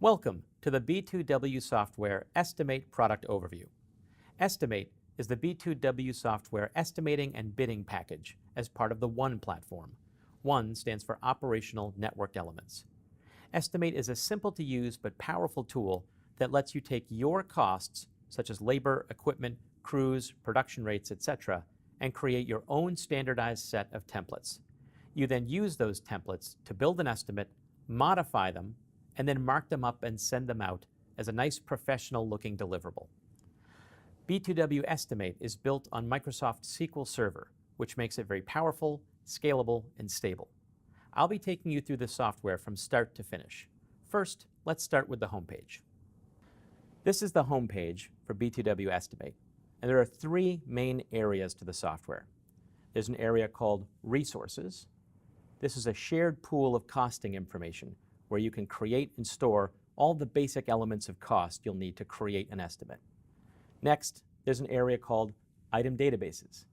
Welcome to the B2W Software Estimate Product Overview. Estimate is the B2W software estimating and bidding package as part of the ONE platform. ONE stands for Operational Networked Elements. Estimate is a simple-to-use but powerful tool that lets you take your costs, such as labor, equipment, crews, production rates, etc., and create your own standardized set of templates. You then use those templates to build an estimate, modify them, and then mark them up and send them out as a nice professional-looking deliverable. B2W Estimate is built on Microsoft SQL Server, which makes it very powerful, scalable, and stable. I'll be taking you through the software from start to finish. First, let's start with the homepage. This is the homepage for B2W Estimate, and there are three main areas to the software. There's an area called Resources. This is a shared pool of costing information where you can create and store all the basic elements of cost you'll need to create an estimate. Next, there's an area called Item Databases.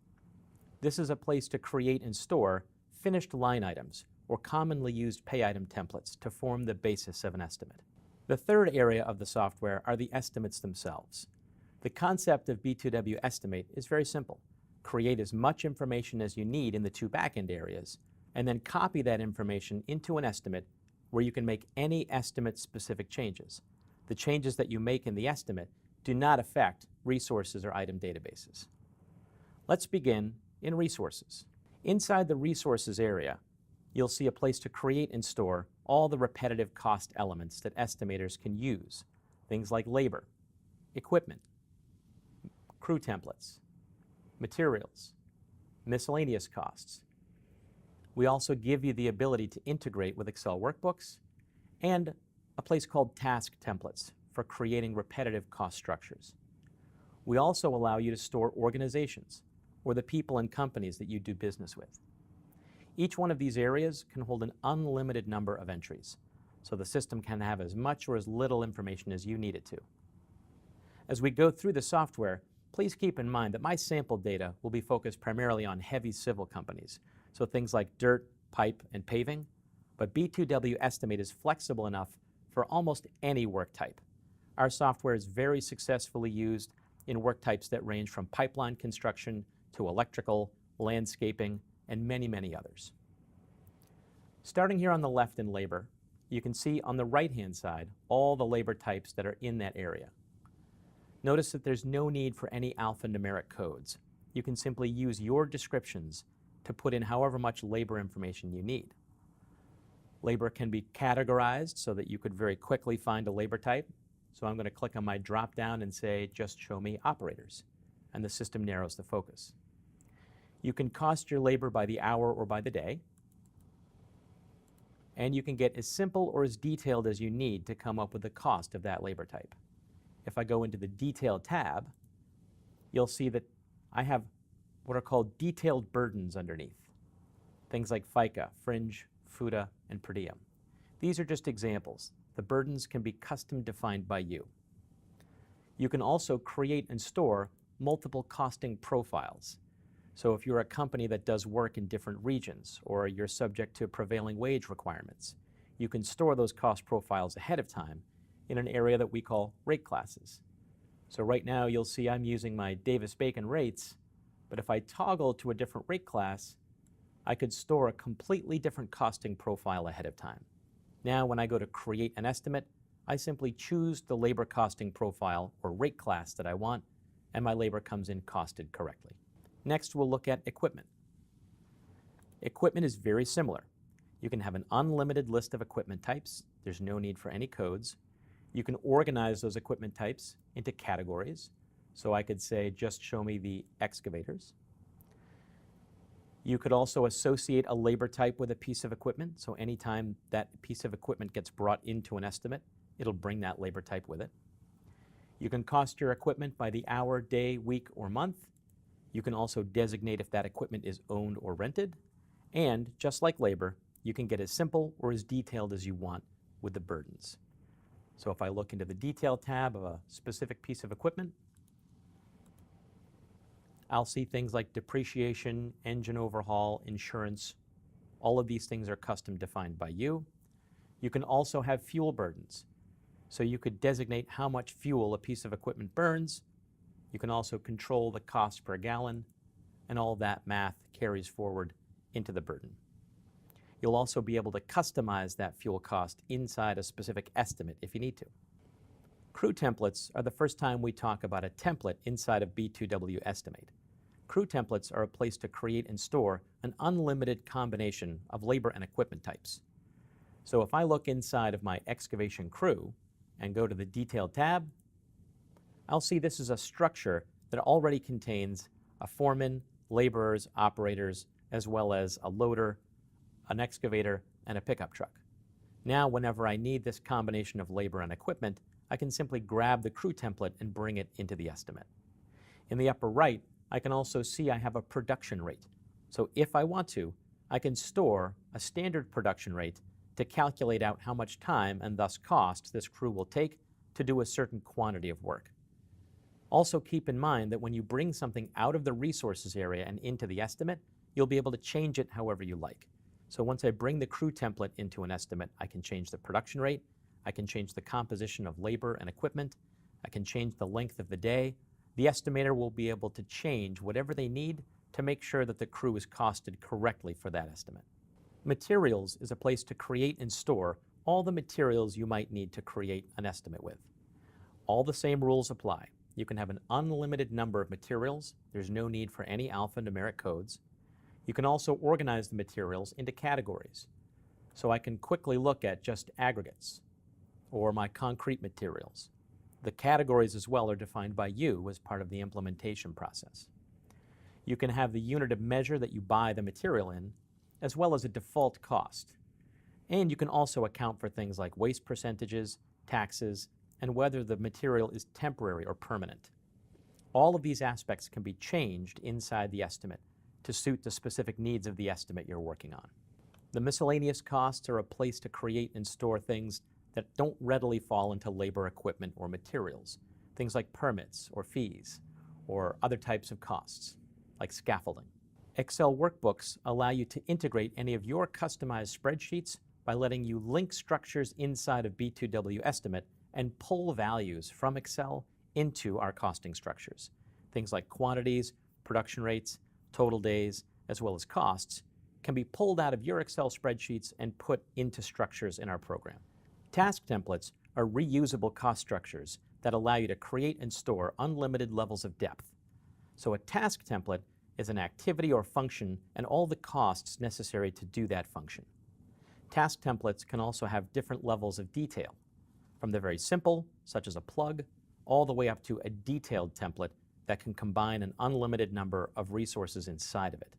This is a place to create and store finished line items or commonly used pay item templates to form the basis of an estimate. The third area of the software are the estimates themselves. The concept of B2W Estimate is very simple. Create as much information as you need in the two backend areas, and then copy that information into an estimate where you can make any estimate-specific changes. The changes that you make in the estimate do not affect resources or item databases. Let's begin in Resources. Inside the Resources area, you'll see a place to create and store all the repetitive cost elements that estimators can use. Things like labor, equipment, crew templates, materials, miscellaneous costs. We also give you the ability to integrate with Excel workbooks and a place called task templates for creating repetitive cost structures. We also allow you to store organizations or the people and companies that you do business with. Each one of these areas can hold an unlimited number of entries, so the system can have as much or as little information as you need it to. As we go through the software, please keep in mind that my sample data will be focused primarily on heavy civil companies, so things like dirt, pipe, and paving, but B2W Estimate is flexible enough for almost any work type. Our software is very successfully used in work types that range from pipeline construction to electrical, landscaping, and many, many others. Starting here on the left in labor, you can see on the right-hand side all the labor types that are in that area. Notice that there's no need for any alphanumeric codes. You can simply use your descriptions to put in however much labor information you need. Labor can be categorized so that you could very quickly find a labor type. So I'm going to click on my drop-down and say, just show me operators, and the system narrows the focus. You can cost your labor by the hour or by the day, and you can get as simple or as detailed as you need to come up with the cost of that labor type. If I go into the Detailed tab, you'll see that I have what are called detailed burdens underneath. Things like FICA, fringe, FUTA, and per diem. These are just examples. The burdens can be custom defined by you. You can also create and store multiple costing profiles. So if you're a company that does work in different regions or you're subject to prevailing wage requirements, you can store those cost profiles ahead of time in an area that we call rate classes. So right now you'll see I'm using my Davis-Bacon rates, but if I toggle to a different rate class, I could store a completely different costing profile ahead of time. Now when I go to create an estimate, I simply choose the labor costing profile or rate class that I want, and my labor comes in costed correctly. Next, we'll look at equipment. Equipment is very similar. You can have an unlimited list of equipment types. There's no need for any codes. You can organize those equipment types into categories. So I could say, just show me the excavators. You could also associate a labor type with a piece of equipment. So anytime that piece of equipment gets brought into an estimate, it'll bring that labor type with it. You can cost your equipment by the hour, day, week, or month. You can also designate if that equipment is owned or rented. And just like labor, you can get as simple or as detailed as you want with the burdens. So if I look into the Detail tab of a specific piece of equipment, I'll see things like depreciation, engine overhaul, insurance. All of these things are custom defined by you. You can also have fuel burdens. So you could designate how much fuel a piece of equipment burns. You can also control the cost per gallon, and all that math carries forward into the burden. You'll also be able to customize that fuel cost inside a specific estimate if you need to. Crew templates are the first time we talk about a template inside of B2W Estimate. Crew templates are a place to create and store an unlimited combination of labor and equipment types. So if I look inside of my excavation crew and go to the Detailed tab, I'll see this is a structure that already contains a foreman, laborers, operators, as well as a loader, an excavator, and a pickup truck. Now, whenever I need this combination of labor and equipment, I can simply grab the crew template and bring it into the estimate. In the upper right, I can also see I have a production rate. So if I want to, I can store a standard production rate to calculate out how much time and thus cost this crew will take to do a certain quantity of work. Also keep in mind that when you bring something out of the resources area and into the estimate, you'll be able to change it however you like. So once I bring the crew template into an estimate, I can change the production rate, I can change the composition of labor and equipment, I can change the length of the day. The estimator will be able to change whatever they need to make sure that the crew is costed correctly for that estimate. Materials is a place to create and store all the materials you might need to create an estimate with. All the same rules apply. You can have an unlimited number of materials. There's no need for any alphanumeric codes. You can also organize the materials into categories. So I can quickly look at just aggregates or my concrete materials. The categories as well are defined by you as part of the implementation process. You can have the unit of measure that you buy the material in, as well as a default cost. And you can also account for things like waste percentages, taxes, and whether the material is temporary or permanent. All of these aspects can be changed inside the estimate to suit the specific needs of the estimate you're working on. The miscellaneous costs are a place to create and store things that don't readily fall into labor, equipment, or materials. Things like permits or fees, or other types of costs, like scaffolding. Excel workbooks allow you to integrate any of your customized spreadsheets by letting you link structures inside of B2W Estimate and pull values from Excel into our costing structures. Things like quantities, production rates, total days, as well as costs can be pulled out of your Excel spreadsheets and put into structures in our program. Task templates are reusable cost structures that allow you to create and store unlimited levels of depth. So a task template is an activity or function and all the costs necessary to do that function. Task templates can also have different levels of detail, from the very simple, such as a plug, all the way up to a detailed template that can combine an unlimited number of resources inside of it.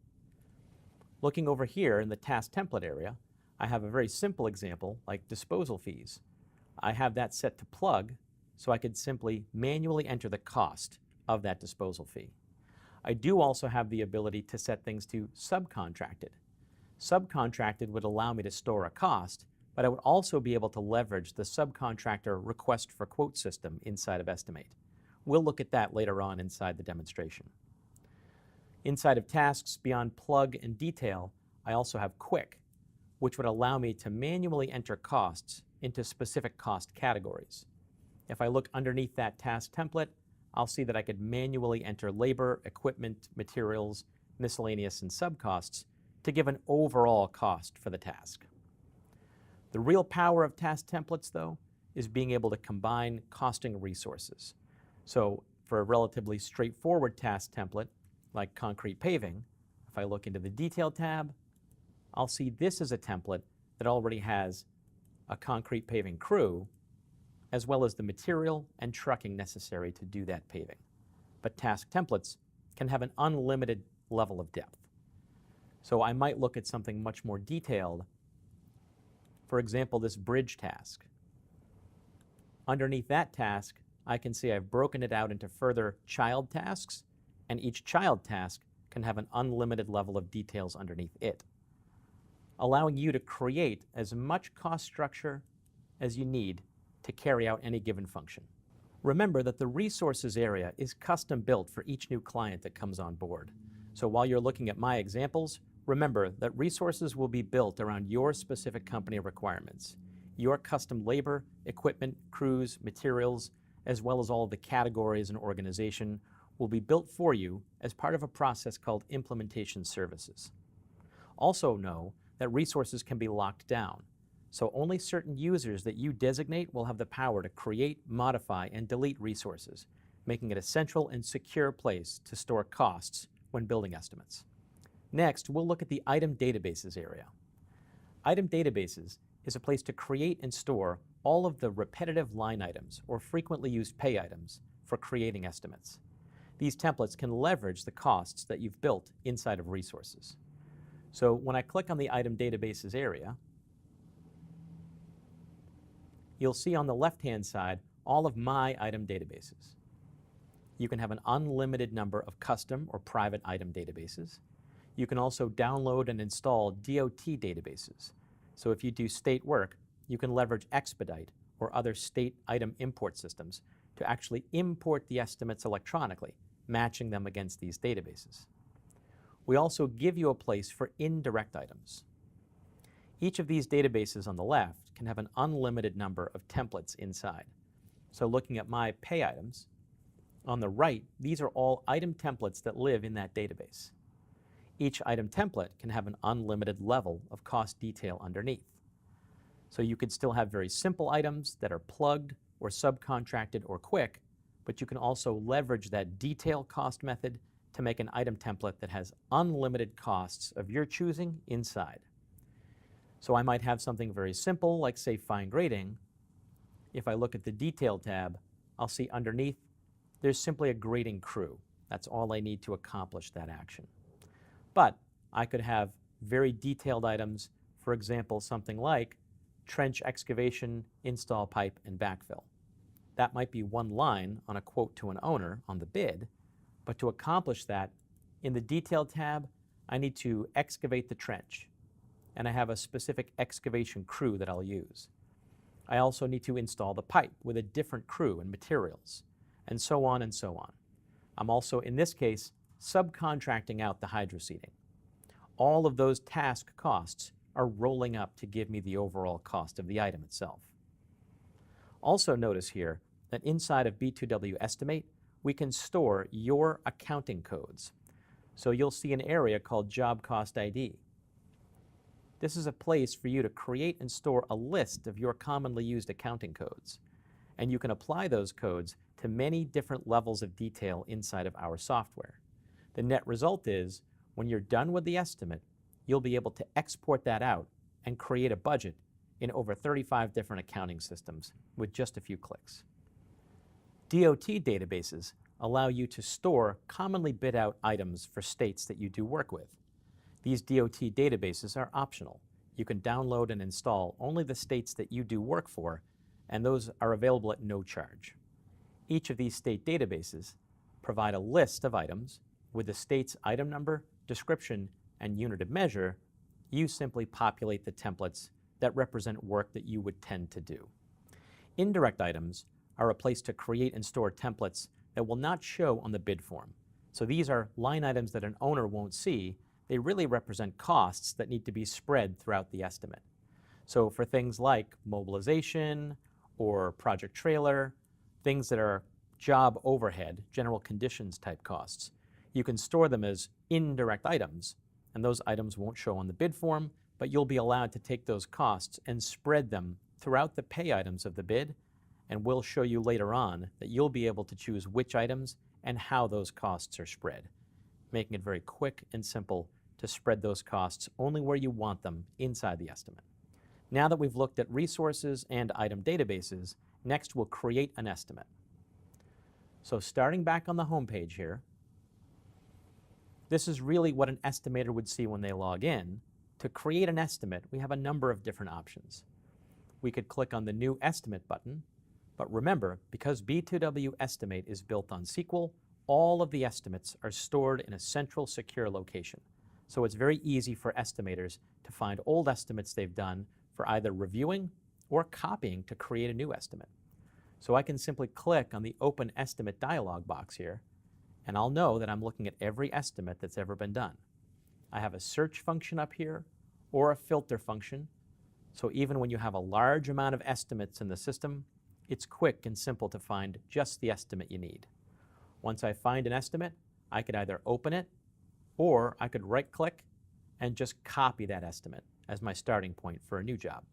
Looking over here in the task template area, I have a very simple example like disposal fees. I have that set to plug, so I could simply manually enter the cost of that disposal fee. I do also have the ability to set things to subcontracted. Subcontracted would allow me to store a cost, but I would also be able to leverage the subcontractor request for quote system inside of Estimate. We'll look at that later on inside the demonstration. Inside of tasks beyond plug and detail, I also have quick, which would allow me to manually enter costs into specific cost categories. If I look underneath that task template, I'll see that I could manually enter labor, equipment, materials, miscellaneous, and subcosts to give an overall cost for the task. The real power of task templates, though, is being able to combine costing resources. So for a relatively straightforward task template, like concrete paving, if I look into the Detail tab, I'll see this is a template that already has a concrete paving crew, as well as the material and trucking necessary to do that paving. But task templates can have an unlimited level of depth. So I might look at something much more detailed. For example, this bridge task. Underneath that task, I can see I've broken it out into further child tasks, and each child task can have an unlimited level of details underneath it, allowing you to create as much cost structure as you need to carry out any given function. Remember that the resources area is custom built for each new client that comes on board. So while you're looking at my examples, remember that resources will be built around your specific company requirements. Your custom labor, equipment, crews, materials, as well as all of the categories and organization will be built for you as part of a process called implementation services. Also know that resources can be locked down, so only certain users that you designate will have the power to create, modify, and delete resources, making it a central and secure place to store costs when building estimates. Next, we'll look at the item databases area. Item databases is a place to create and store all of the repetitive line items or frequently used pay items for creating estimates. These templates can leverage the costs that you've built inside of resources. So when I click on the item databases area, you'll see on the left-hand side all of my item databases. You can have an unlimited number of custom or private item databases. You can also download and install DOT databases. So if you do state work, you can leverage Expedite or other state item import systems to actually import the estimates electronically, matching them against these databases. We also give you a place for indirect items. Each of these databases on the left can have an unlimited number of templates inside. So looking at my pay items, on the right, these are all item templates that live in that database. Each item template can have an unlimited level of cost detail underneath. So you could still have very simple items that are plugged or subcontracted or quick, but you can also leverage that detail cost method to make an item template that has unlimited costs of your choosing inside. So I might have something very simple, like say fine grading. If I look at the detail tab, I'll see underneath there's simply a grading crew. That's all I need to accomplish that action. But I could have very detailed items, for example, something like trench excavation, install pipe, and backfill. That might be one line on a quote to an owner on the bid, but to accomplish that, in the detail tab, I need to excavate the trench, and I have a specific excavation crew that I'll use. I also need to install the pipe with a different crew and materials, and so on and so on. I'm also, in this case, subcontracting out the hydroseeding. All of those task costs are rolling up to give me the overall cost of the item itself. Also notice here that inside of B2W Estimate, we can store your accounting codes. So you'll see an area called Job Cost ID. This is a place for you to create and store a list of your commonly used accounting codes. And you can apply those codes to many different levels of detail inside of our software. The net result is, when you're done with the estimate, you'll be able to export that out and create a budget in over 35 different accounting systems with just a few clicks. DOT databases allow you to store commonly bid out items for states that you do work with. These DOT databases are optional. You can download and install only the states that you do work for, and those are available at no charge. Each of these state databases provide a list of items with the state's item number, description, and unit of measure. You simply populate the templates that represent work that you would tend to do. Indirect items are a place to create and store templates that will not show on the bid form. So these are line items that an owner won't see. They really represent costs that need to be spread throughout the estimate. So for things like mobilization or project trailer, things that are job overhead, general conditions type costs, you can store them as indirect items, and those items won't show on the bid form, but you'll be allowed to take those costs and spread them throughout the pay items of the bid, and we'll show you later on that you'll be able to choose which items and how those costs are spread, making it very quick and simple to spread those costs only where you want them inside the estimate. Now that we've looked at resources and item databases, next we'll create an estimate. So starting back on the home page here, this is really what an estimator would see when they log in. To create an estimate, we have a number of different options. We could click on the New Estimate button, but remember, because B2W Estimate is built on SQL, all of the estimates are stored in a central secure location. So it's very easy for estimators to find old estimates they've done for either reviewing or copying to create a new estimate. So I can simply click on the Open Estimate dialog box here, and I'll know that I'm looking at every estimate that's ever been done. I have a search function up here or a filter function So even when you have a large amount of estimates in the system, it's quick and simple to find just the estimate you need. Once I find an estimate, I could either open it, or I could right-click and just copy that estimate as my starting point for a new job.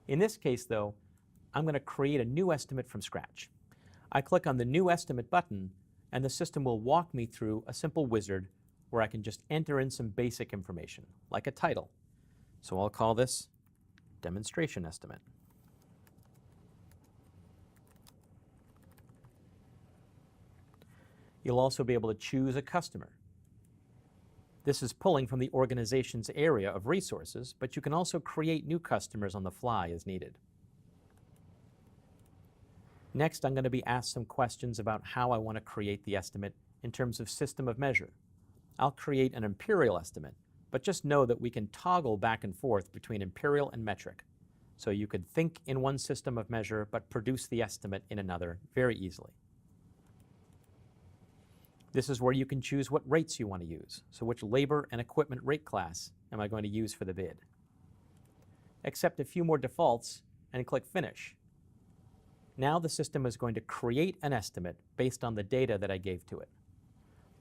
In this case, though, I'm going to create a new estimate from scratch. I click on the New Estimate button, and the system will walk me through a simple wizard where I can just enter in some basic information, like a title. So I'll call this Demonstration Estimate. You'll also be able to choose a customer. This is pulling from the organization's area of resources, but you can also create new customers on the fly as needed. Next, I'm going to be asked some questions about how I want to create the estimate in terms of system of measure. I'll create an imperial estimate, but just know that we can toggle back and forth between imperial and metric. So you could think in one system of measure, but produce the estimate in another very easily. This is where you can choose what rates you want to use. So which labor and equipment rate class am I going to use for the bid? Accept a few more defaults and click Finish. Now the system is going to create an estimate based on the data that I gave to it.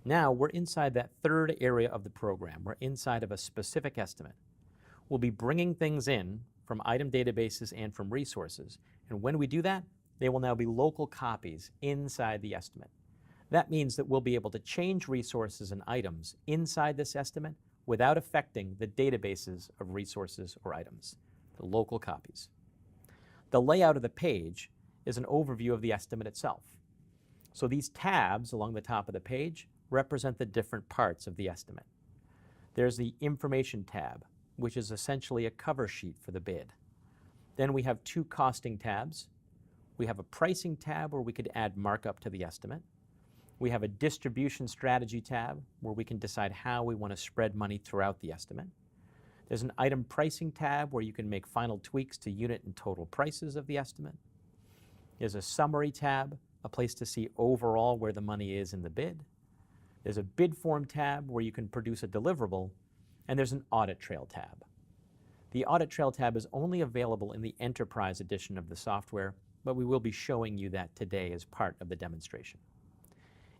Now we're inside that third area of the program. We're inside of a specific estimate. We'll be bringing things in from item databases and from resources. And when we do that, they will now be local copies inside the estimate. That means that we'll be able to change resources and items inside this estimate without affecting the databases of resources or items, the local copies. The layout of the page is an overview of the estimate itself. So these tabs along the top of the page represent the different parts of the estimate. There's the Information tab, which is essentially a cover sheet for the bid. Then we have two costing tabs. We have a Pricing tab where we could add markup to the estimate. We have a Distribution Strategy tab where we can decide how we want to spread money throughout the estimate. There's an Item Pricing tab where you can make final tweaks to unit and total prices of the estimate. There's a Summary tab, a place to see overall where the money is in the bid. There's a Bid Form tab where you can produce a deliverable, and there's an Audit Trail tab. The Audit Trail tab is only available in the Enterprise edition of the software, but we will be showing you that today as part of the demonstration.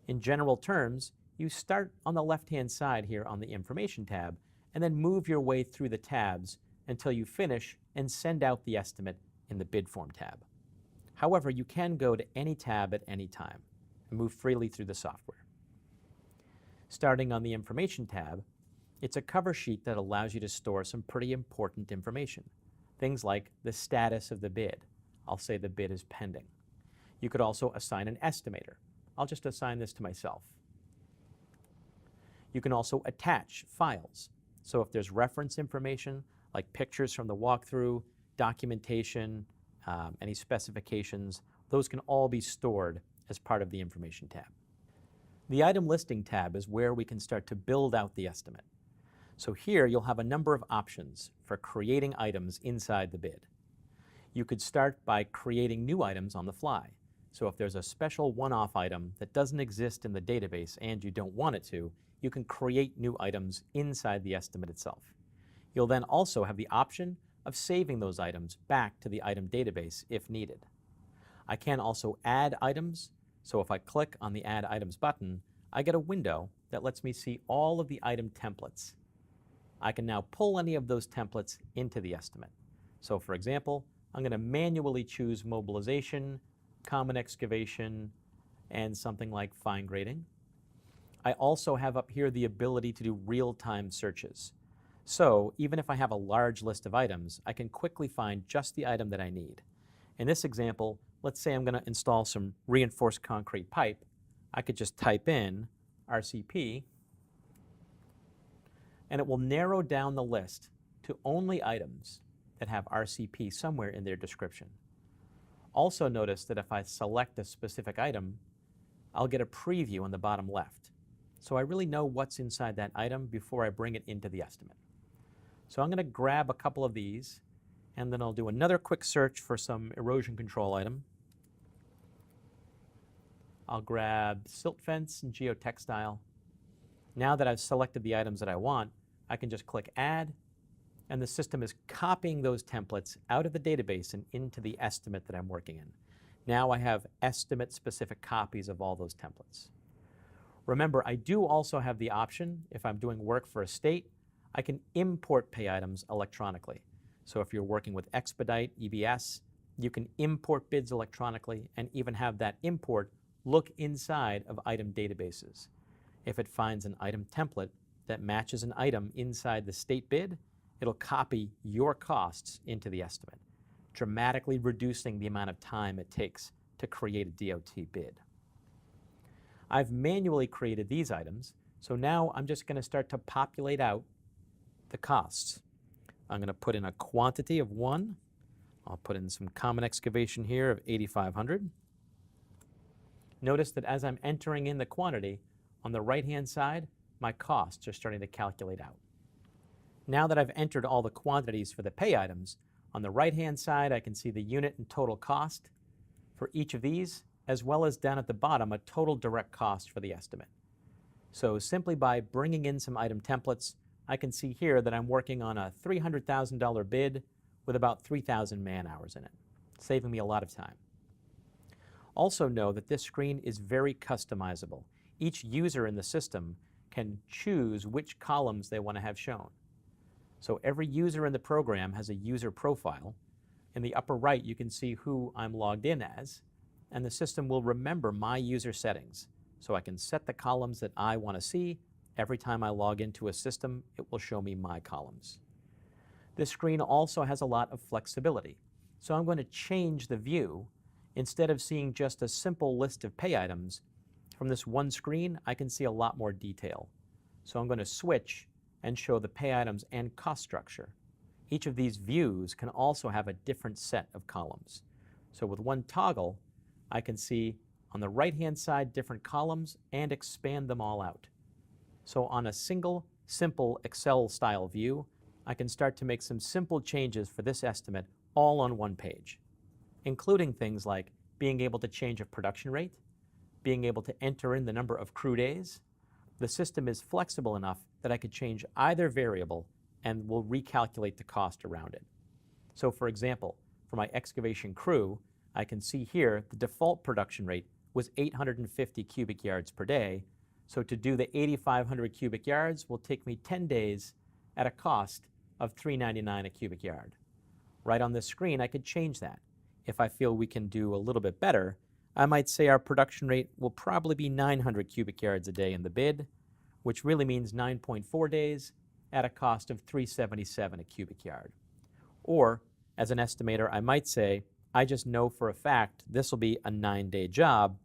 In general terms, you start on the left-hand side here on the Information tab, and then move your way through the tabs until you finish and send out the estimate in the Bid Form tab. However, you can go to any tab at any time and move freely through the software. Starting on the Information tab, it's a cover sheet that allows you to store some pretty important information. Things like the status of the bid. I'll say the bid is pending. You could also assign an estimator. I'll just assign this to myself. You can also attach files. So if there's reference information, like pictures from the walkthrough, documentation, any specifications, those can all be stored as part of the Information tab. The Item Listing tab is where we can start to build out the estimate. So here you'll have a number of options for creating items inside the bid. You could start by creating new items on the fly. So if there's a special one-off item that doesn't exist in the database and you don't want it to, you can create new items inside the estimate itself. You'll then also have the option of saving those items back to the item database if needed. I can also add items, so if I click on the Add Items button, I get a window that lets me see all of the item templates. I can now pull any of those templates into the estimate. So for example, I'm going to manually choose mobilization, common excavation, and something like fine grading. I also have up here the ability to do real-time searches. So even if I have a large list of items, I can quickly find just the item that I need. In this example, let's say I'm going to install some reinforced concrete pipe. I could just type in RCP, and it will narrow down the list to only items that have RCP somewhere in their description. Also notice that if I select a specific item, I'll get a preview on the bottom left. So I really know what's inside that item before I bring it into the estimate. So I'm going to grab a couple of these, and then I'll do another quick search for some erosion control item. I'll grab silt fence and geotextile. Now that I've selected the items that I want, I can just click Add, and the system is copying those templates out of the database and into the estimate that I'm working in. Now I have estimate-specific copies of all those templates. Remember, I do also have the option, if I'm doing work for a state, I can import pay items electronically. So if you're working with Expedite, EBS, you can import bids electronically and even have that import look inside of item databases. If it finds an item template that matches an item inside the state bid, it'll copy your costs into the estimate, dramatically reducing the amount of time it takes to create a DOT bid. I've manually created these items, so now I'm just going to start to populate out the costs. I'm going to put in a quantity of 1. I'll put in some common excavation here of 8,500. Notice that as I'm entering in the quantity, on the right-hand side, my costs are starting to calculate out. Now that I've entered all the quantities for the pay items, on the right-hand side, I can see the unit and total cost for each of these, as well as down at the bottom, a total direct cost for the estimate. So simply by bringing in some item templates, I can see here that I'm working on a $300,000 bid with about 3,000 man-hours in it, saving me a lot of time. Also know that this screen is very customizable. Each user in the system can choose which columns they want to have shown. So every user in the program has a user profile. In the upper right, you can see who I'm logged in as, and the system will remember my user settings. So I can set the columns that I want to see. Every time I log into a system, it will show me my columns. This screen also has a lot of flexibility. So I'm going to change the view. Instead of seeing just a simple list of pay items, from this one screen, I can see a lot more detail. So I'm going to switch and show the pay items and cost structure. Each of these views can also have a different set of columns. So with one toggle, I can see on the right-hand side different columns and expand them all out. So on a single, simple Excel-style view, I can start to make some simple changes for this estimate all on one page, including things like being able to change a production rate, being able to enter in the number of crew days. The system is flexible enough that I could change either variable and will recalculate the cost around it. So for example, for my excavation crew, I can see here the default production rate was 850 cubic yards per day. So to do the 8,500 cubic yards will take me 10 days at a cost of $3.99 a cubic yard. Right on this screen, I could change that. If I feel we can do a little bit better, I might say our production rate will probably be 900 cubic yards a day in the bid, which really means 9.4 days at a cost of $3.77 a cubic yard. Or, as an estimator, I might say, I just know for a fact this will be a 9-day job.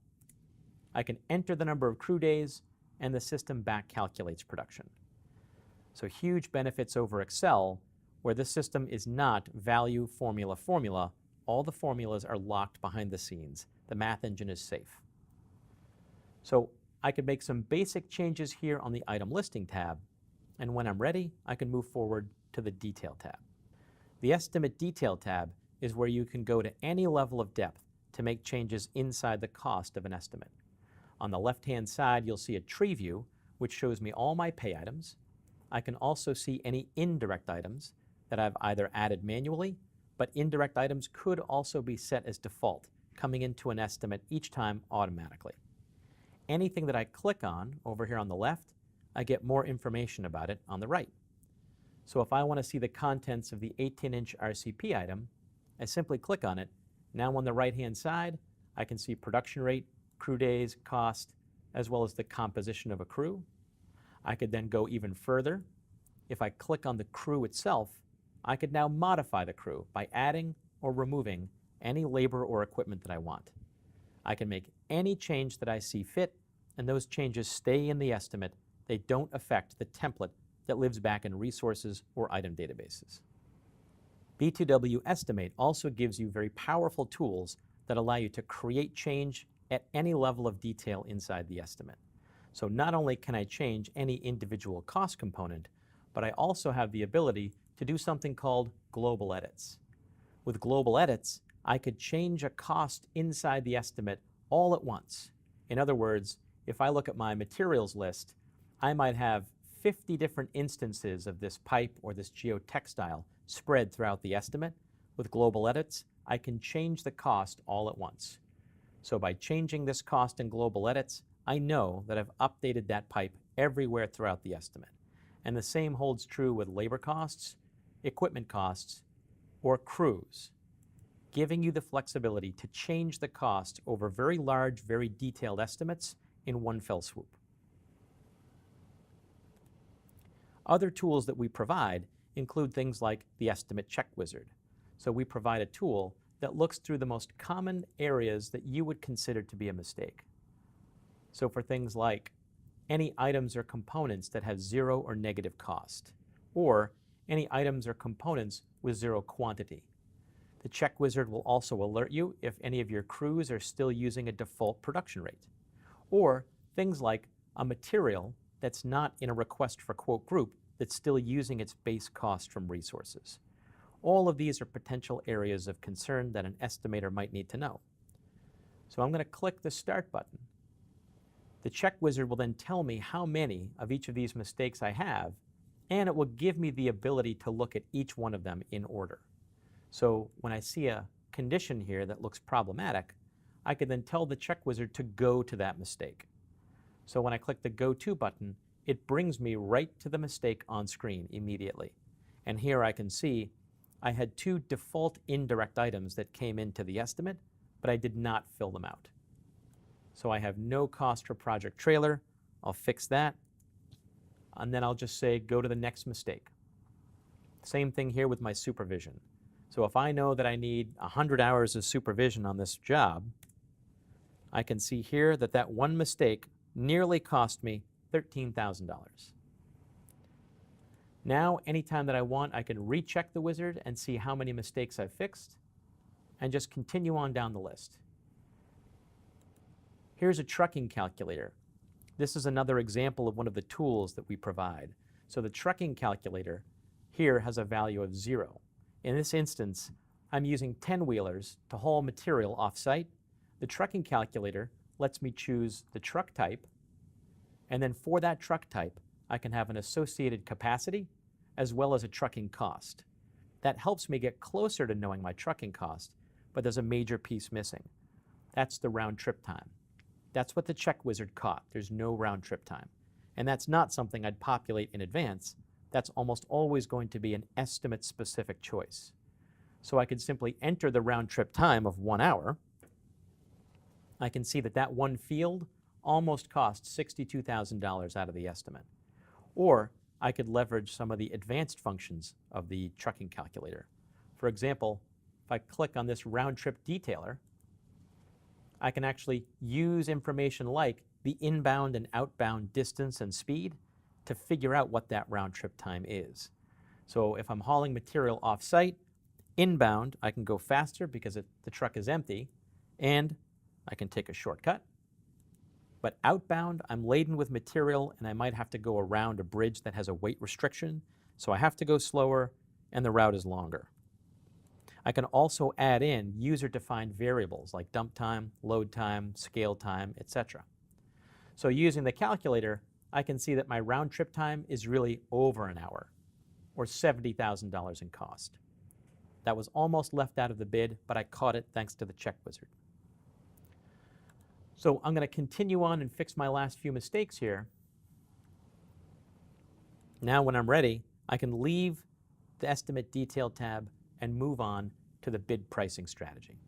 I can enter the number of crew days, and the system back calculates production. So huge benefits over Excel, where this system is not value, formula. All the formulas are locked behind the scenes. The math engine is safe. So I could make some basic changes here on the Item Listing tab, and when I'm ready, I can move forward to the Detail tab. The Estimate Detail tab is where you can go to any level of depth to make changes inside the cost of an estimate. On the left-hand side, you'll see a tree view, which shows me all my pay items. I can also see any indirect items that I've either added manually, but indirect items could also be set as default, coming into an estimate each time automatically. Anything that I click on over here on the left, I get more information about it on the right. So if I want to see the contents of the 18-inch RCP item, I simply click on it. Now on the right-hand side, I can see production rate, crew days, cost, as well as the composition of a crew. I could then go even further. If I click on the crew itself, I could now modify the crew by adding or removing any labor or equipment that I want. I can make any change that I see fit, and those changes stay in the estimate. They don't affect the template that lives back in resources or item databases. B2W Estimate also gives you very powerful tools that allow you to create change at any level of detail inside the estimate. So not only can I change any individual cost component, but I also have the ability to do something called global edits. With global edits, I could change a cost inside the estimate all at once. In other words, if I look at my materials list, I might have 50 different instances of this pipe or this geotextile spread throughout the estimate. With global edits, I can change the cost all at once. So by changing this cost in global edits, I know that I've updated that pipe everywhere throughout the estimate. And the same holds true with labor costs, equipment costs, or crews, giving you the flexibility to change the cost over very large, very detailed estimates in one fell swoop. Other tools that we provide include things like the Estimate Check Wizard. So we provide a tool that looks through the most common areas that you would consider to be a mistake. So for things like any items or components that have zero or negative cost, or any items or components with zero quantity. The Check Wizard will also alert you if any of your crews are still using a default production rate, or things like a material that's not in a request for quote group that's still using its base cost from resources. All of these are potential areas of concern that an estimator might need to know. So I'm going to click the Start button. The Check Wizard will then tell me how many of each of these mistakes I have, and it will give me the ability to look at each one of them in order. So when I see a condition here that looks problematic, I can then tell the Check Wizard to go to that mistake. So when I click the Go To button, it brings me right to the mistake on screen immediately. And here I can see I had 2 default indirect items that came into the estimate, but I did not fill them out. So I have no cost for project trailer. I'll fix that. And then I'll just say go to the next mistake. Same thing here with my supervision. So if I know that I need 100 hours of supervision on this job, I can see here that that one mistake nearly cost me $13,000. Now, anytime that I want, I can recheck the wizard and see how many mistakes I've fixed and just continue on down the list. Here's a trucking calculator. This is another example of one of the tools that we provide. So the trucking calculator here has a value of 0. In this instance, I'm using 10-wheelers to haul material off-site. The trucking calculator lets me choose the truck type, and then for that truck type, I can have an associated capacity as well as a trucking cost. That helps me get closer to knowing my trucking cost, but there's a major piece missing. That's the round trip time. That's what the Check Wizard caught. There's no round trip time. And that's not something I'd populate in advance. That's almost always going to be an estimate-specific choice. So I could simply enter the round trip time of 1 hour. I can see that that one field almost cost $62,000 out of the estimate. Or I could leverage some of the advanced functions of the trucking calculator. For example, if I click on this round trip detailer, I can actually use information like the inbound and outbound distance and speed to figure out what that round trip time is. So if I'm hauling material off-site, inbound, I can go faster because the truck is empty, and I can take a shortcut. But outbound, I'm laden with material, and I might have to go around a bridge that has a weight restriction, so I have to go slower, and the route is longer. I can also add in user-defined variables like dump time, load time, scale time, etc. So using the calculator, I can see that my round trip time is really over an hour, or $70,000 in cost. That was almost left out of the bid, but I caught it thanks to the Check Wizard. So I'm going to continue on and fix my last few mistakes here. Now when I'm ready, I can leave the Estimate Detail tab and move on to the bid pricing strategy.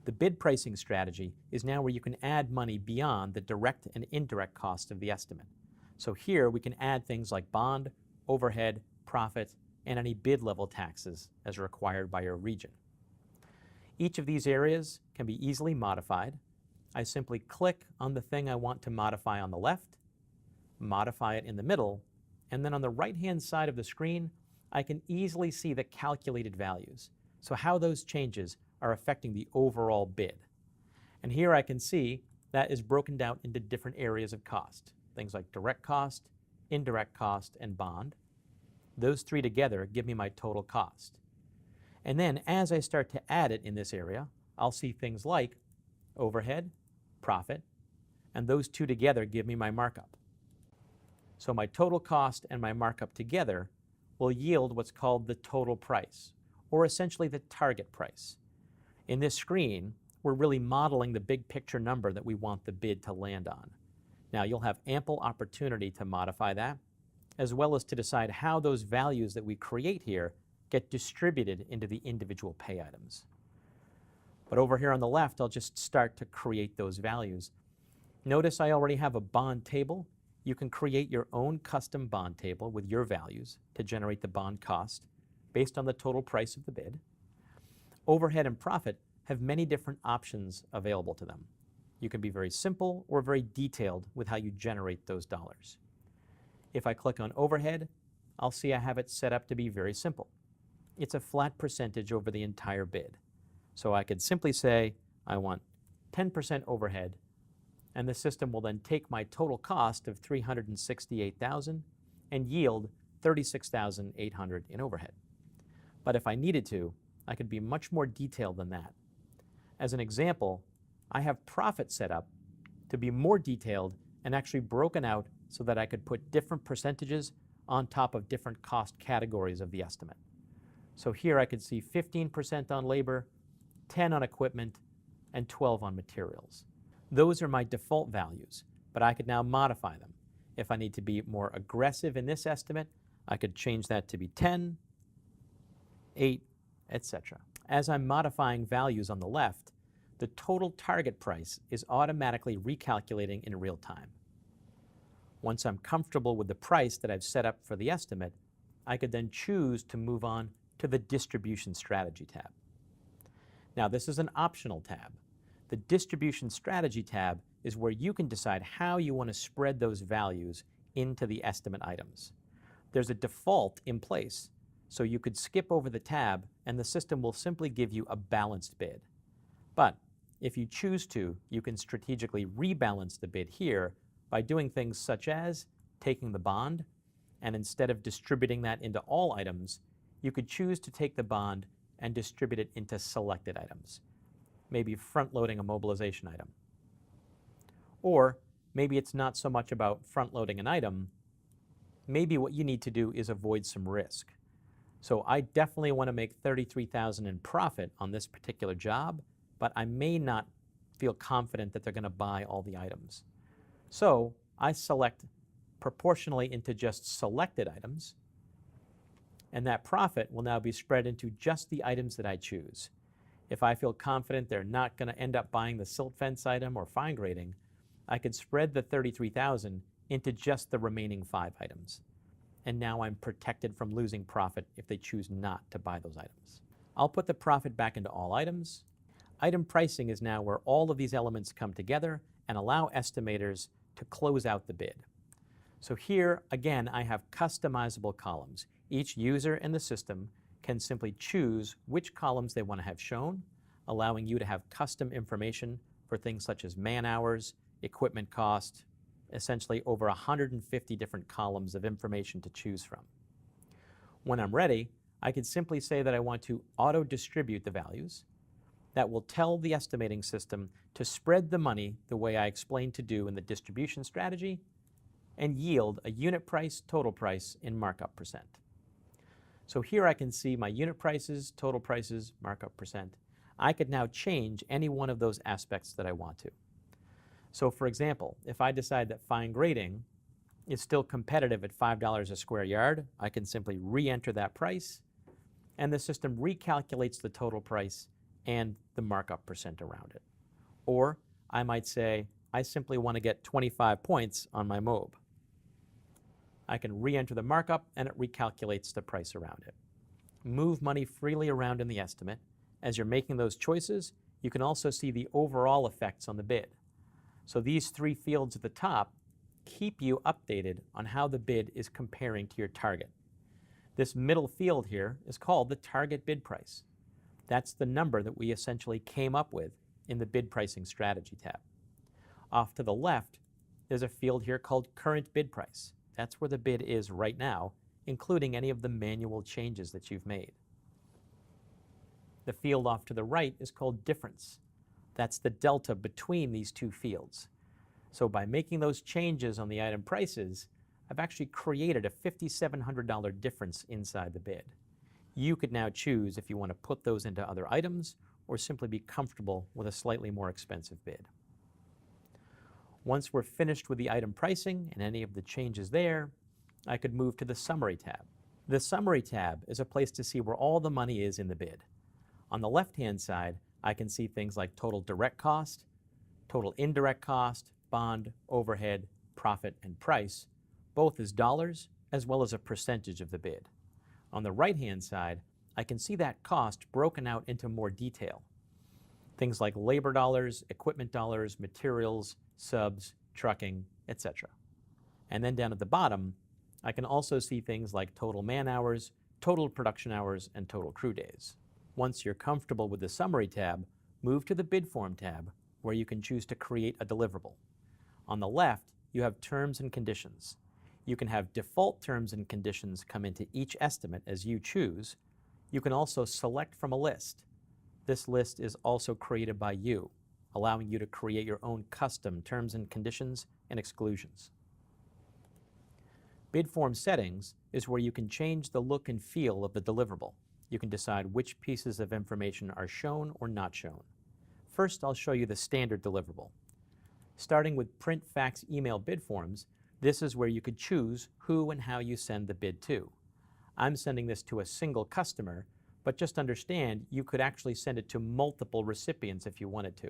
The bid pricing strategy is now where you can add money beyond the direct and indirect cost of the estimate. So here we can add things like bond, overhead, profit, and any bid level taxes as required by your region. Each of these areas can be easily modified. I simply click on the thing I want to modify on the left, modify it in the middle, and then on the right-hand side of the screen, I can easily see the calculated values. So how those changes are affecting the overall bid. And here I can see that is broken down into different areas of cost. Things like direct cost, indirect cost, and bond. Those three together give me my total cost. And then as I start to add it in this area, I'll see things like overhead, profit, and those two together give me my markup. So my total cost and my markup together will yield what's called the total price, or essentially the target price. In this screen, we're really modeling the big picture number that we want the bid to land on. Now, you'll have ample opportunity to modify that, as well as to decide how those values that we create here get distributed into the individual pay items. But over here on the left, I'll just start to create those values. Notice I already have a bond table. You can create your own custom bond table with your values to generate the bond cost based on the total price of the bid. Overhead and profit have many different options available to them. You can be very simple or very detailed with how you generate those dollars. If I click on overhead, I'll see I have it set up to be very simple. It's a flat percentage over the entire bid. So I could simply say I want 10% overhead, and the system will then take my total cost of $368,000 and yield $36,800 in overhead. But if I needed to, I could be much more detailed than that. As an example, I have profit set up to be more detailed and actually broken out so that I could put different percentages on top of different cost categories of the estimate. So here I could see 15% on labor, 10 on equipment, and 12 on materials. Those are my default values, but I could now modify them. If I need to be more aggressive in this estimate, I could change that to be 10, 8, etc. As I'm modifying values on the left, the total target price is automatically recalculating in real time. Once I'm comfortable with the price that I've set up for the estimate, I could then choose to move on to the Distribution Strategy tab. Now, this is an optional tab. The Distribution Strategy tab is where you can decide how you want to spread those values into the estimate items. There's a default in place, so you could skip over the tab and the system will simply give you a balanced bid. But if you choose to, you can strategically rebalance the bid here by doing things such as taking the bond, and instead of distributing that into all items, you could choose to take the bond and distribute it into selected items, maybe front-loading a mobilization item. Or maybe it's not so much about front-loading an item, maybe what you need to do is avoid some risk. So I definitely want to make $33,000 in profit on this particular job, but I may not feel confident that they're going to buy all the items. So I select proportionally into just selected items, and that profit will now be spread into just the items that I choose. If I feel confident they're not going to end up buying the silt fence item or fine grading, I could spread the $33,000 into just the remaining 5 items. And now I'm protected from losing profit if they choose not to buy those items. I'll put the profit back into all items. Item pricing is now where all of these elements come together and allow estimators to close out the bid. So here, again, I have customizable columns. Each user in the system can simply choose which columns they want to have shown, allowing you to have custom information for things such as man hours, equipment cost, essentially over 150 different columns of information to choose from. When I'm ready, I can simply say that I want to auto-distribute the values. That will tell the estimating system to spread the money the way I explained to do in the distribution strategy and yield a unit price, total price in markup percent. So here I can see my unit prices, total prices, markup percent. I could now change any one of those aspects that I want to. So for example, if I decide that fine grading is still competitive at $5 a square yard, I can simply re-enter that price, and the system recalculates the total price and the markup percent around it. Or I might say, I simply want to get 25 points on my MOB. I can re-enter the markup and it recalculates the price around it. Move money freely around in the estimate. As you're making those choices, you can also see the overall effects on the bid. So these 3 fields at the top keep you updated on how the bid is comparing to your target. This middle field here is called the target bid price. That's the number that we essentially came up with in the bid pricing strategy tab. Off to the left, there's a field here called current bid price. That's where the bid is right now, including any of the manual changes that you've made. The field off to the right is called difference. That's the delta between these 2 fields. So by making those changes on the item prices, I've actually created a $5,700 difference inside the bid. You could now choose if you want to put those into other items or simply be comfortable with a slightly more expensive bid. Once we're finished with the item pricing and any of the changes there, I could move to the Summary tab. The Summary tab is a place to see where all the money is in the bid. On the left-hand side, I can see things like total direct cost, total indirect cost, bond, overhead, profit, and price, both as dollars as well as a percentage of the bid. On the right-hand side, I can see that cost broken out into more detail. Things like labor dollars, equipment dollars, materials, subs, trucking, etc. And then down at the bottom, I can also see things like total man hours, total production hours, and total crew days. Once you're comfortable with the Summary tab, move to the Bid Form tab, where you can choose to create a deliverable. On the left, you have Terms and Conditions. You can have default terms and conditions come into each estimate as you choose. You can also select from a list. This list is also created by you, allowing you to create your own custom terms and conditions and exclusions. Bid Form Settings is where you can change the look and feel of the deliverable. You can decide which pieces of information are shown or not shown. First, I'll show you the standard deliverable. Starting with Print, Fax, Email bid forms, this is where you could choose who and how you send the bid to. I'm sending this to a single customer, but just understand you could actually send it to multiple recipients if you wanted to.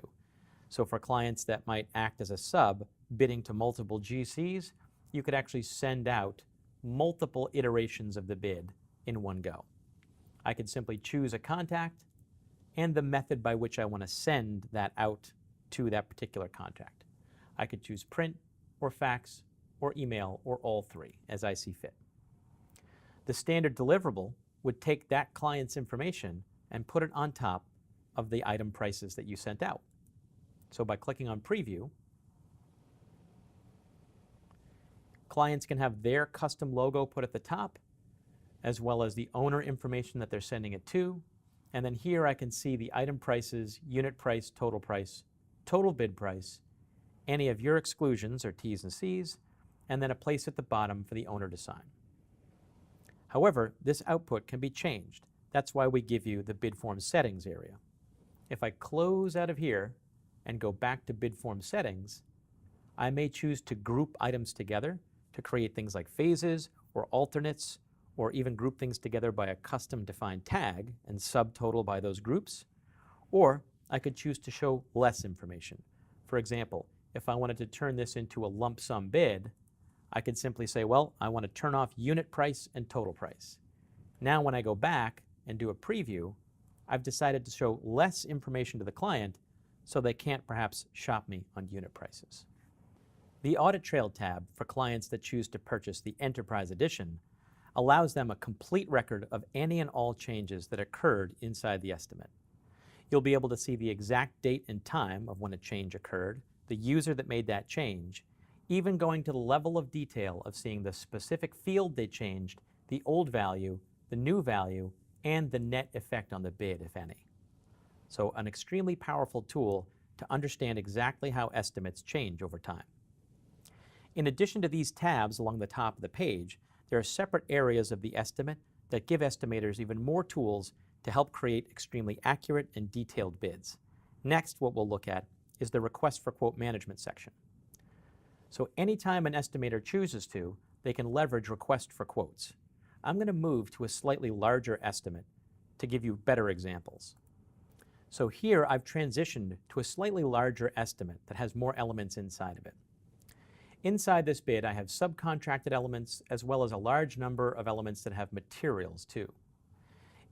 So for clients that might act as a sub bidding to multiple GCs, you could actually send out multiple iterations of the bid in one go. I could simply choose a contact and the method by which I want to send that out to that particular contact. I could choose print or fax or email or all three as I see fit. The standard deliverable would take that client's information and put it on top of the item prices that you sent out. So by clicking on Preview, clients can have their custom logo put at the top, as well as the owner information that they're sending it to. And then here I can see the item prices, unit price, total bid price, any of your exclusions or T's and C's, and then a place at the bottom for the owner to sign. However, this output can be changed. That's why we give you the Bid Form Settings area. If I close out of here and go back to Bid Form Settings, I may choose to group items together to create things like phases or alternates, or even group things together by a custom defined tag and subtotal by those groups. Or I could choose to show less information. For example, if I wanted to turn this into a lump sum bid, I could simply say, well, I want to turn off unit price and total price. Now when I go back and do a preview, I've decided to show less information to the client so they can't perhaps shop me on unit prices. The Audit Trail tab for clients that choose to purchase the Enterprise Edition allows them a complete record of any and all changes that occurred inside the estimate. You'll be able to see the exact date and time of when a change occurred, the user that made that change, even going to the level of detail of seeing the specific field they changed, the old value, the new value, and the net effect on the bid, if any. So an extremely powerful tool to understand exactly how estimates change over time. In addition to these tabs along the top of the page, there are separate areas of the estimate that give estimators even more tools to help create extremely accurate and detailed bids. Next, what we'll look at is the Request for Quote Management section. So anytime an estimator chooses to, they can leverage Request for Quotes. I'm going to move to a slightly larger estimate to give you better examples. So here I've transitioned to a slightly larger estimate that has more elements inside of it. Inside this bid, I have subcontracted elements as well as a large number of elements that have materials too.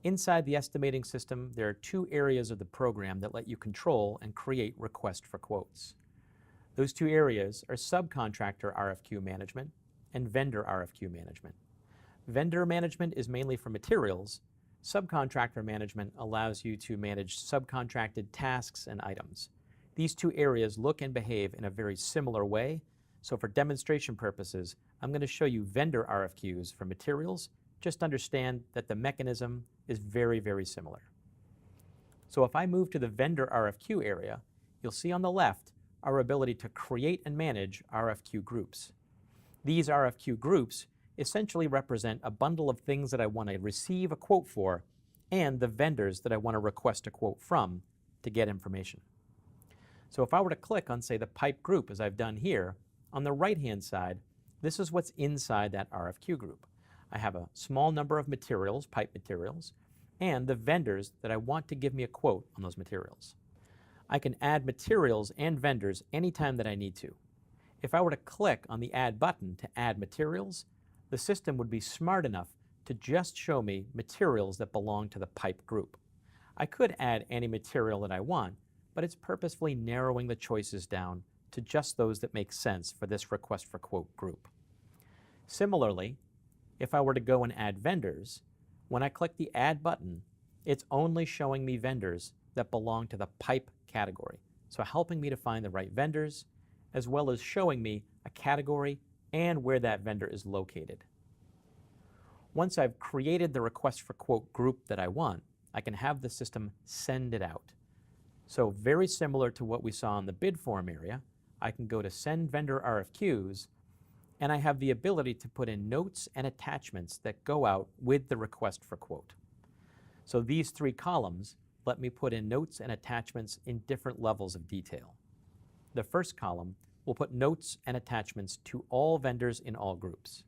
Inside the estimating system, there are two areas of the program that let you control and create Request for Quotes. Those two areas are subcontractor RFQ management and vendor RFQ management. Vendor management is mainly for materials. Subcontractor management allows you to manage subcontracted tasks and items. These two areas look and behave in a very similar way. So for demonstration purposes, I'm going to show you vendor RFQs for materials. Just understand that the mechanism is very, very similar. So if I move to the vendor RFQ area, you'll see on the left our ability to create and manage RFQ groups. These RFQ groups essentially represent a bundle of things that I want to receive a quote for and the vendors that I want to request a quote from to get information. So if I were to click on, say, the pipe group, as I've done here, on the right-hand side, this is what's inside that RFQ group. I have a small number of materials, pipe materials, and the vendors that I want to give me a quote on those materials. I can add materials and vendors anytime that I need to. If I were to click on the Add button to add materials, the system would be smart enough to just show me materials that belong to the pipe group. I could add any material that I want, but it's purposefully narrowing the choices down to just those that make sense for this request for quote group. Similarly, if I were to go and add vendors, when I click the Add button, it's only showing me vendors that belong to the pipe category, so helping me to find the right vendors, as well as showing me a category and where that vendor is located. Once I've created the request for quote group that I want, I can have the system send it out. So very similar to what we saw in the bid form area, I can go to Send Vendor RFQs, and I have the ability to put in notes and attachments that go out with the request for quote. So these three columns let me put in notes and attachments in different levels of detail. The first column will put notes and attachments to all vendors in all groups.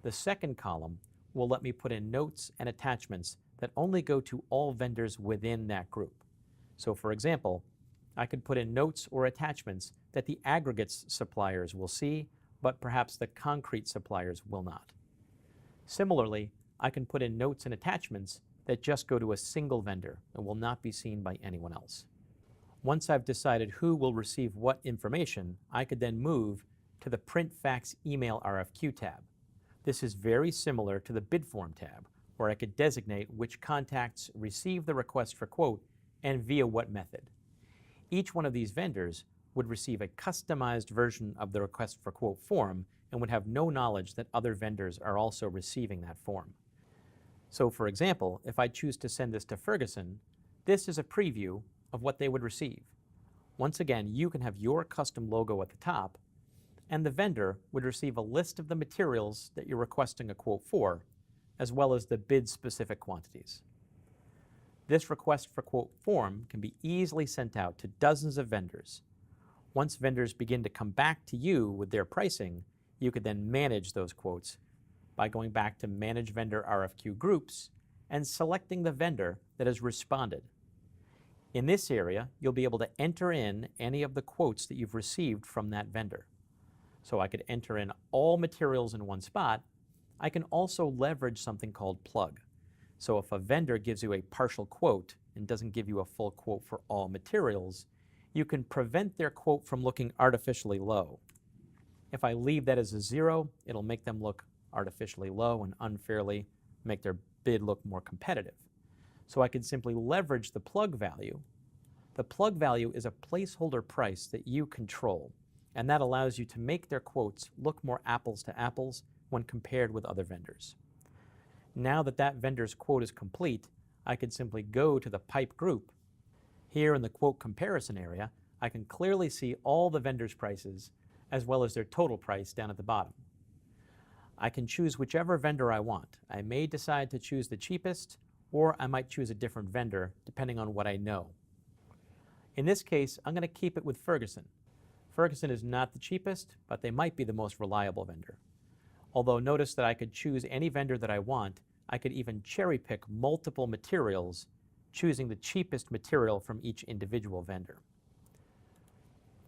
The second column will let me put in notes and attachments that only go to all vendors within that group. So for example, I could put in notes or attachments that the aggregates suppliers will see, but perhaps the concrete suppliers will not. Similarly, I can put in notes and attachments that just go to a single vendor and will not be seen by anyone else. Once I've decided who will receive what information, I could then move to the Print Fax Email RFQ tab. This is very similar to the Bid Form tab, where I could designate which contacts receive the request for quote and via what method. Each one of these vendors would receive a customized version of the request for quote form and would have no knowledge that other vendors are also receiving that form. So for example, if I choose to send this to Ferguson, this is a preview of what they would receive. Once again, you can have your custom logo at the top, and the vendor would receive a list of the materials that you're requesting a quote for, as well as the bid-specific quantities. This request for quote form can be easily sent out to dozens of vendors. Once vendors begin to come back to you with their pricing, you could then manage those quotes by going back to Manage Vendor RFQ Groups and selecting the vendor that has responded. In this area, you'll be able to enter in any of the quotes that you've received from that vendor. So I could enter in all materials in one spot. I can also leverage something called plug. So if a vendor gives you a partial quote and doesn't give you a full quote for all materials, you can prevent their quote from looking artificially low. If I leave that as a 0, it'll make them look artificially low and unfairly make their bid look more competitive. So I could simply leverage the plug value. The plug value is a placeholder price that you control, and that allows you to make their quotes look more apples to apples when compared with other vendors. Now that that vendor's quote is complete, I could simply go to the pipe group. Here in the quote comparison area, I can clearly see all the vendors' prices as well as their total price down at the bottom. I can choose whichever vendor I want. I may decide to choose the cheapest, or I might choose a different vendor depending on what I know. In this case, I'm going to keep it with Ferguson. Ferguson is not the cheapest, but they might be the most reliable vendor. Although notice that I could choose any vendor that I want, I could even cherry pick multiple materials, choosing the cheapest material from each individual vendor.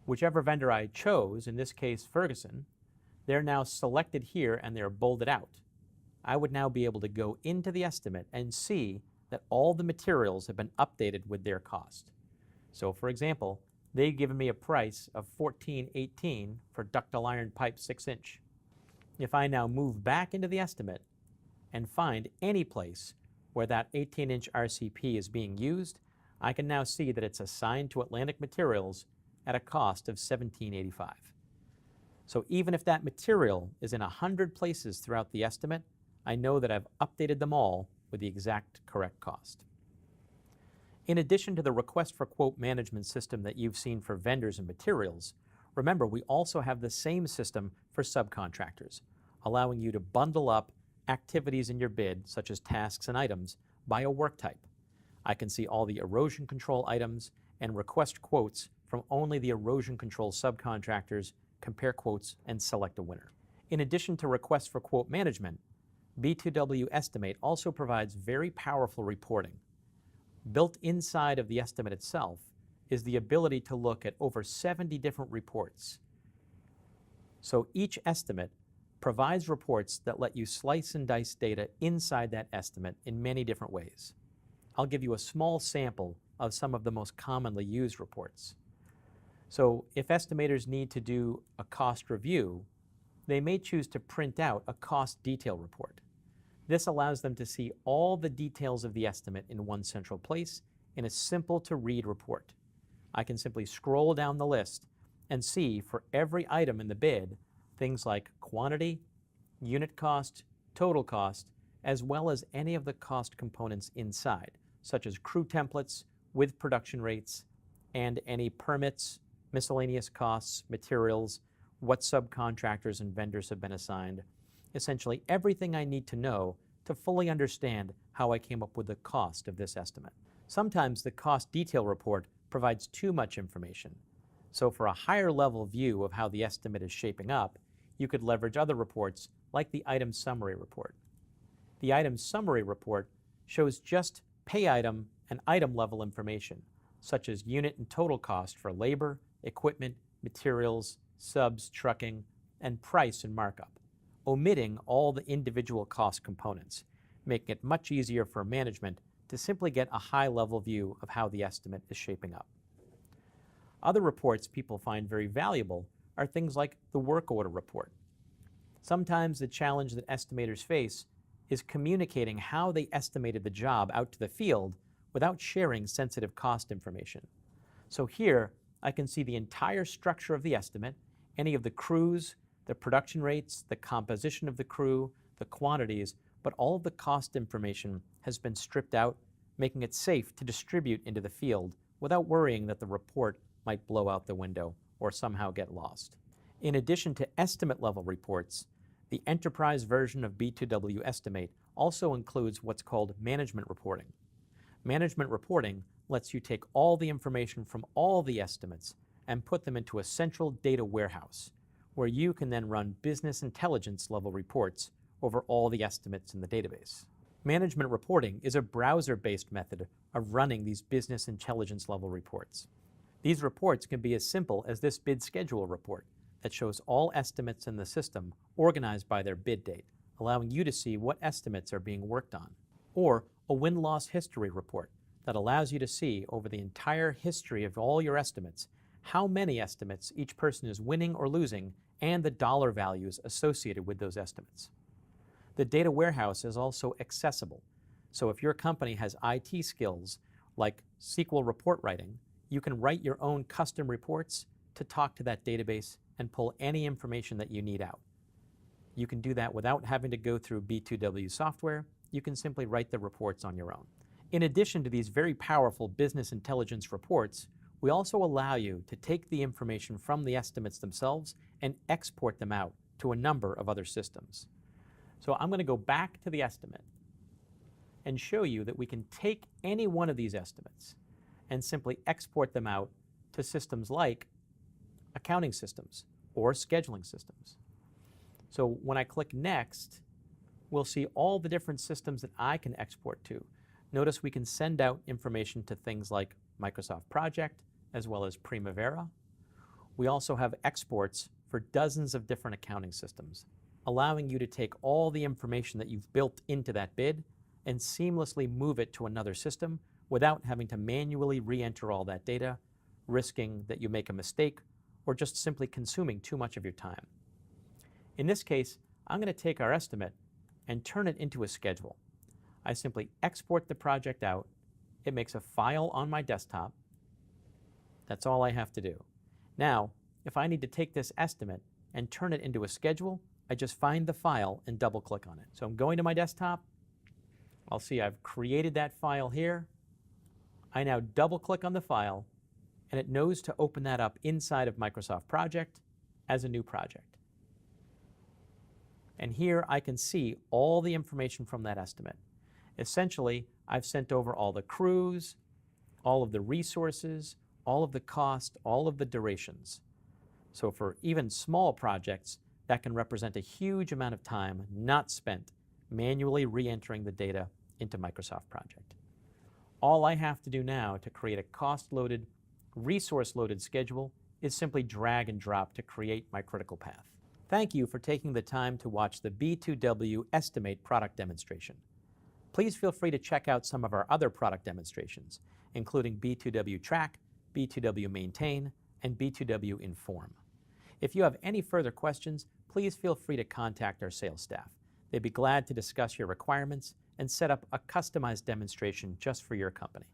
Whichever vendor I chose, in this case Ferguson, they're now selected here and they're bolded out. I would now be able to go into the estimate and see that all the materials have been updated with their cost. So for example, they've given me a price of $14.18 for ductile iron pipe 6-inch. If I now move back into the estimate and find any place where that 18-inch RCP is being used, I can now see that it's assigned to Atlantic Materials at a cost of $17.85. So even if that material is in 100 places throughout the estimate, I know that I've updated them all with the exact correct cost. In addition to the request for quote management system that you've seen for vendors and materials, Remember, we also have the same system for subcontractors, allowing you to bundle up activities in your bid, such as tasks and items, by a work type. I can see all the erosion control items and request quotes from only the erosion control subcontractors, compare quotes, and select a winner. In addition to requests for quote management, B2W Estimate also provides very powerful reporting. Built inside of the estimate itself is the ability to look at over 70 different reports. So each estimate provides reports that let you slice and dice data inside that estimate in many different ways. I'll give you a small sample of some of the most commonly used reports. So if estimators need to do a cost review, they may choose to print out a cost detail report. This allows them to see all the details of the estimate in one central place in a simple to read report. I can simply scroll down the list and see for every item in the bid things like quantity, unit cost, total cost, as well as any of the cost components inside, such as crew templates with production rates and any permits, miscellaneous costs, materials, what subcontractors and vendors have been assigned, essentially everything I need to know to fully understand how I came up with the cost of this estimate. Sometimes the cost detail report provides too much information. So for a higher level view of how the estimate is shaping up, you could leverage other reports like the item summary report. The item summary report shows just pay item and item level information, such as unit and total cost for labor, equipment, materials, subs, trucking, and price and markup, omitting all the individual cost components, making it much easier for management to simply get a high-level view of how the estimate is shaping up. Other reports people find very valuable are things like the work order report. Sometimes the challenge that estimators face is communicating how they estimated the job out to the field without sharing sensitive cost information. So here, I can see the entire structure of the estimate, any of the crews, the production rates, the composition of the crew, the quantities, but all of the cost information has been stripped out, making it safe to distribute into the field without worrying that the report might blow out the window or somehow get lost. In addition to estimate level reports, the enterprise version of B2W Estimate also includes what's called management reporting. Management reporting lets you take all the information from all the estimates and put them into a central data warehouse, where you can then run business intelligence level reports over all the estimates in the database. Management reporting is a browser-based method of running these business intelligence level reports. These reports can be as simple as this bid schedule report that shows all estimates in the system organized by their bid date, allowing you to see what estimates are being worked on. Or a win-loss history report that allows you to see over the entire history of all your estimates how many estimates each person is winning or losing and the dollar values associated with those estimates. The data warehouse is also accessible, so if your company has IT skills like SQL report writing, you can write your own custom reports to talk to that database and pull any information that you need out. You can do that without having to go through B2W software. You can simply write the reports on your own. In addition to these very powerful business intelligence reports, we also allow you to take the information from the estimates themselves and export them out to a number of other systems. So I'm going to go back to the estimate and show you that we can take any one of these estimates and simply export them out to systems like accounting systems or scheduling systems. So when I click Next, we'll see all the different systems that I can export to. Notice we can send out information to things like Microsoft Project, as well as Primavera. We also have exports for dozens of different accounting systems, allowing you to take all the information that you've built into that bid and seamlessly move it to another system without having to manually re-enter all that data, risking that you make a mistake or just simply consuming too much of your time. In this case, I'm going to take our estimate and turn it into a schedule. I simply export the project out. It makes a file on my desktop. That's all I have to do. Now, if I need to take this estimate and turn it into a schedule, I just find the file and double click on it. So I'm going to my desktop. I'll see I've created that file here. I now double click on the file and it knows to open that up inside of Microsoft Project as a new project. And here I can see all the information from that estimate. Essentially, I've sent over all the crews, all of the resources, all of the cost, all of the durations. So for even small projects, that can represent a huge amount of time not spent manually re-entering the data into Microsoft Project. All I have to do now to create a cost-loaded, resource-loaded schedule is simply drag and drop to create my critical path. Thank you for taking the time to watch the B2W Estimate product demonstration. Please feel free to check out some of our other product demonstrations, including B2W Track, B2W Maintain, and B2W Inform. If you have any further questions, please feel free to contact our sales staff. They'd be glad to discuss your requirements and set up a customized demonstration just for your company.